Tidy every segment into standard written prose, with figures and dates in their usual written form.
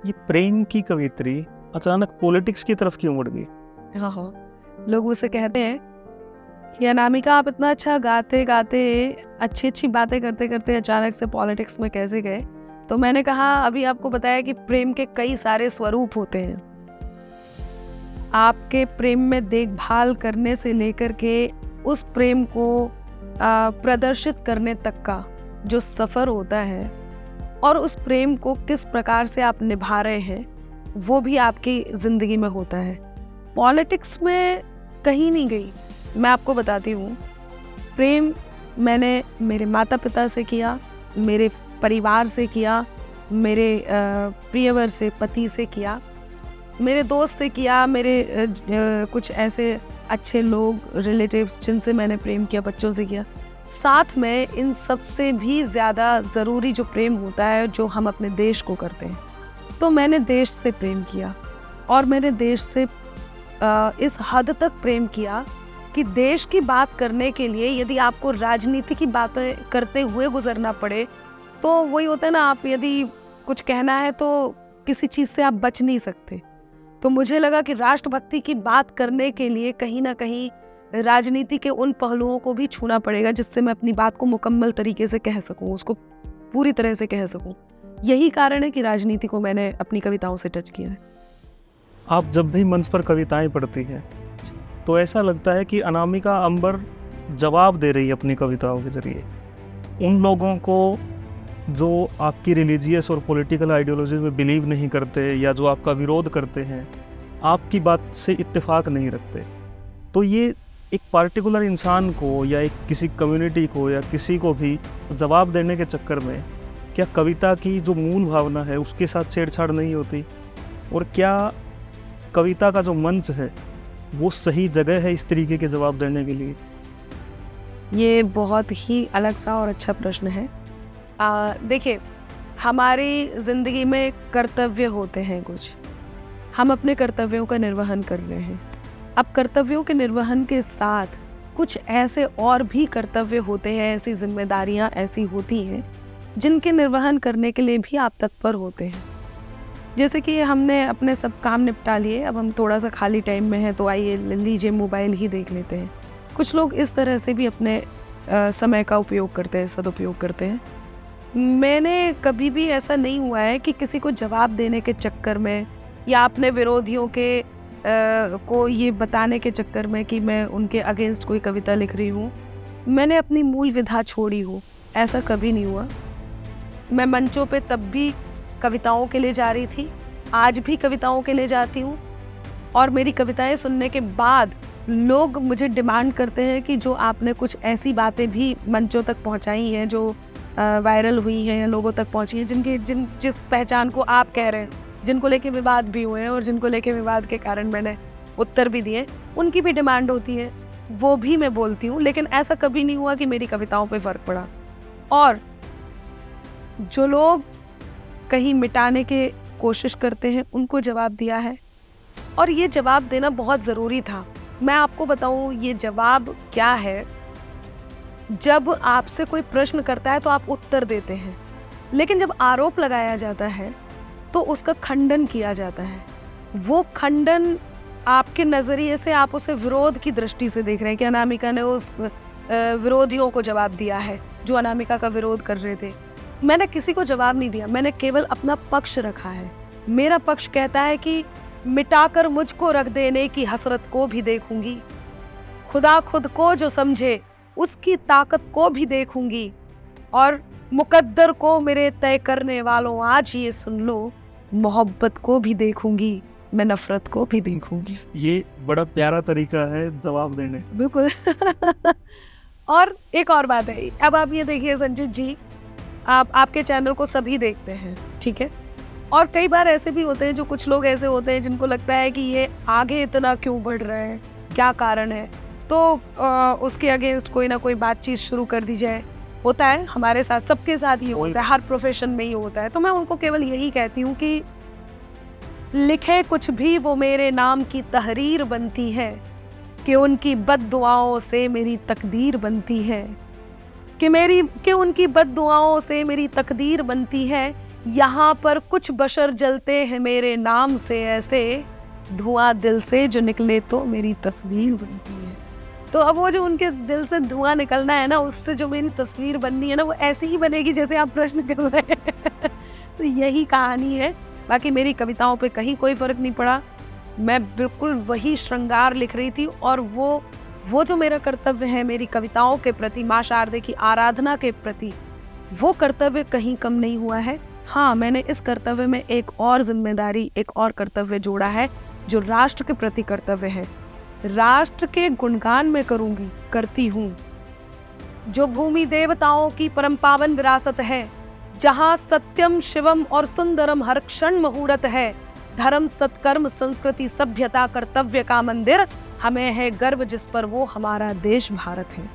ये प्रेम की कवित्री अचानक पॉलिटिक्स की तरफ क्यों मुड़ गई? हाँ, लोग मुझसे कहते हैं कि अनामिका आप इतना अच्छा गाते गाते अच्छी अच्छी बातें करते करते अचानक से पॉलिटिक्स में कैसे गए। तो मैंने कहा अभी आपको बताया कि प्रेम के कई सारे स्वरूप होते हैं। आपके प्रेम में देखभाल करने से लेकर के उस प्रेम को प्रदर्शित करने तक का जो सफ़र होता है और उस प्रेम को किस प्रकार से आप निभा रहे हैं वो भी आपकी ज़िंदगी में होता है। पॉलिटिक्स में कहीं नहीं गई। मैं आपको बताती हूँ, प्रेम मैंने मेरे माता पिता से किया, मेरे परिवार से किया, मेरे प्रियवर से, पति से किया, मेरे दोस्त से किया, मेरे कुछ ऐसे अच्छे लोग रिलेटिव्स जिनसे मैंने प्रेम किया, बच्चों से किया। साथ में इन सबसे भी ज़्यादा ज़रूरी जो प्रेम होता है जो हम अपने देश को करते हैं, तो मैंने देश से प्रेम किया और मैंने देश से इस हद तक प्रेम किया कि देश की बात करने के लिए यदि आपको राजनीति की बातें करते हुए गुजरना पड़े तो वही होता है ना, आप यदि कुछ कहना है तो किसी चीज़ से आप बच नहीं सकते। तो मुझे लगा कि राष्ट्रभक्ति की बात करने के लिए कहीं ना कहीं राजनीति के उन पहलुओं को भी छूना पड़ेगा जिससे मैं अपनी बात को मुकम्मल तरीके से कह सकूं, उसको पूरी तरह से कह सकूं। यही कारण है कि राजनीति को मैंने अपनी कविताओं से टच किया है। आप जब भी मंच पर कविताएं पढ़ती हैं तो ऐसा लगता है कि अनामिका अंबर जवाब दे रही है अपनी कविताओं के जरिए उन लोगों को जो आपकी रिलीजियस और पॉलिटिकल आइडियोलॉजी में बिलीव नहीं करते या जो आपका विरोध करते हैं, आपकी बात से इत्तेफाक नहीं रखते। तो ये एक पार्टिकुलर इंसान को या एक किसी कम्युनिटी को या किसी को भी जवाब देने के चक्कर में क्या कविता की जो मूल भावना है उसके साथ छेड़छाड़ नहीं होती? और क्या कविता का जो मंच है वो सही जगह है इस तरीके के जवाब देने के लिए? ये बहुत ही अलग सा और अच्छा प्रश्न है। देखिए, हमारी ज़िंदगी में कर्तव्य होते हैं कुछ, हम अपने कर्तव्यों का निर्वहन कर रहे हैं। अब कर्तव्यों के निर्वहन के साथ कुछ ऐसे और भी कर्तव्य होते हैं, ऐसी जिम्मेदारियां ऐसी होती हैं जिनके निर्वहन करने के लिए भी आप तत्पर होते हैं। जैसे कि हमने अपने सब काम निपटा लिए, अब हम थोड़ा सा खाली टाइम में हैं तो आइए लीजिए मोबाइल ही देख लेते हैं। कुछ लोग इस तरह से भी अपने समय का उपयोग करते हैं, सदुपयोग करते हैं। मैंने कभी भी ऐसा नहीं हुआ है कि किसी को जवाब देने के चक्कर में या अपने विरोधियों के को ये बताने के चक्कर में कि मैं उनके अगेंस्ट कोई कविता लिख रही हूँ, मैंने अपनी मूल विधा छोड़ी हो, ऐसा कभी नहीं हुआ। मैं मंचों पे तब भी कविताओं के लिए जा रही थी, आज भी कविताओं के लिए जाती हूँ। और मेरी कविताएं सुनने के बाद लोग मुझे डिमांड करते हैं कि जो आपने कुछ ऐसी बातें भी मंचों तक पहुँचाई हैं जो वायरल हुई हैं या लोगों तक पहुँची हैं, जिस पहचान को आप कह रहे हैं, जिनको लेके विवाद भी हुए हैं और जिनको लेके विवाद के कारण मैंने उत्तर भी दिए, उनकी भी डिमांड होती है, वो भी मैं बोलती हूँ। लेकिन ऐसा कभी नहीं हुआ कि मेरी कविताओं पे फ़र्क पड़ा। और जो लोग कहीं मिटाने के कोशिश करते हैं उनको जवाब दिया है, और ये जवाब देना बहुत ज़रूरी था। मैं आपको बताऊँ ये जवाब क्या है। जब आपसे कोई प्रश्न करता है तो आप उत्तर देते हैं, लेकिन जब आरोप लगाया जाता है तो उसका खंडन किया जाता है। वो खंडन आपके नज़रिए से आप उसे विरोध की दृष्टि से देख रहे हैं कि अनामिका ने उस विरोधियों को जवाब दिया है जो अनामिका का विरोध कर रहे थे। मैंने किसी को जवाब नहीं दिया, मैंने केवल अपना पक्ष रखा है। मेरा पक्ष कहता है कि मिटाकर मुझको रख देने की हसरत को भी देखूंगी, खुदा खुद को जो समझे उसकी ताकत को भी देखूंगी, और मुकद्दर को मेरे तय करने वालों आज ये सुन लो, मोहब्बत को भी देखूंगी, मैं नफरत को भी देखूंगी। ये बड़ा प्यारा तरीका है जवाब देने। बिल्कुल। और एक और बात है, अब आप ये देखिए संजीत जी, आपके चैनल को सभी देखते हैं, ठीक है, और कई बार ऐसे भी होते हैं, जो कुछ लोग ऐसे होते हैं जिनको लगता है कि ये आगे इतना क्यों बढ़ रहा है, क्या कारण है, तो उसके अगेंस्ट कोई ना कोई बातचीत शुरू कर दी जाए। होता है, हमारे साथ, सबके साथ ये होता है, हर प्रोफेशन में ही होता है। तो मैं उनको केवल यही कहती हूँ कि लिखे कुछ भी वो मेरे नाम की तहरीर बनती है, कि उनकी बद्दुआओं से मेरी तकदीर बनती है, कि उनकी बद्दुआओं से मेरी तकदीर बनती है, यहाँ पर कुछ बशर जलते हैं मेरे नाम से ऐसे, धुआं दिल से जो निकले तो मेरी तस्वीर बनती है। तो अब वो जो उनके दिल से धुआं निकलना है ना, उससे जो मेरी तस्वीर बननी है ना, वो ऐसी ही बनेगी जैसे आप प्रश्न कर रहे हैं। तो यही कहानी है। बाकी मेरी कविताओं पे कहीं कोई फर्क नहीं पड़ा। मैं बिल्कुल वही श्रृंगार लिख रही थी, और वो जो मेरा कर्तव्य है मेरी कविताओं के प्रति, माँ शारदे की आराधना के प्रति, वो कर्तव्य कहीं कम नहीं हुआ है। हाँ, मैंने इस कर्तव्य में एक और जिम्मेदारी, एक और कर्तव्य जोड़ा है, जो राष्ट्र के प्रति कर्तव्य है। राष्ट्र के गुणगान मैं करूंगी, करती हूँ। जो भूमि देवताओं की परम पावन विरासत है, जहाँ सत्यम शिवम और सुंदरम हर क्षण मुहूर्त है, धर्म सत्कर्म संस्कृति सभ्यता कर्तव्य का मंदिर, हमें है गर्व जिस पर वो हमारा देश भारत है।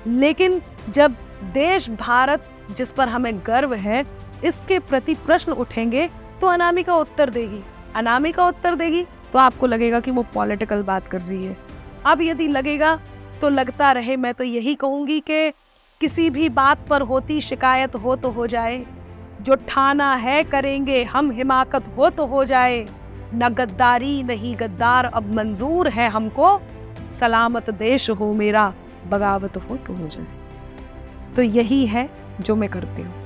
लेकिन जब देश भारत जिस पर हमें गर्व है, इसके प्रति प्रश्न उठेंगे तो अनामिका उत्तर देगी। अनामिका उत्तर देगी तो आपको लगेगा कि वो पॉलिटिकल बात कर रही है। अब यदि लगेगा तो लगता रहे। मैं तो यही कहूंगी कि किसी भी बात पर होती शिकायत हो तो हो जाए, जो ठाना है करेंगे हम हिमाकत हो तो हो जाए, न गद्दारी नहीं गद्दार अब मंजूर है हमको, सलामत देश हो मेरा बगावत हो तो हो जाए। तो यही है जो मैं करती हूँ।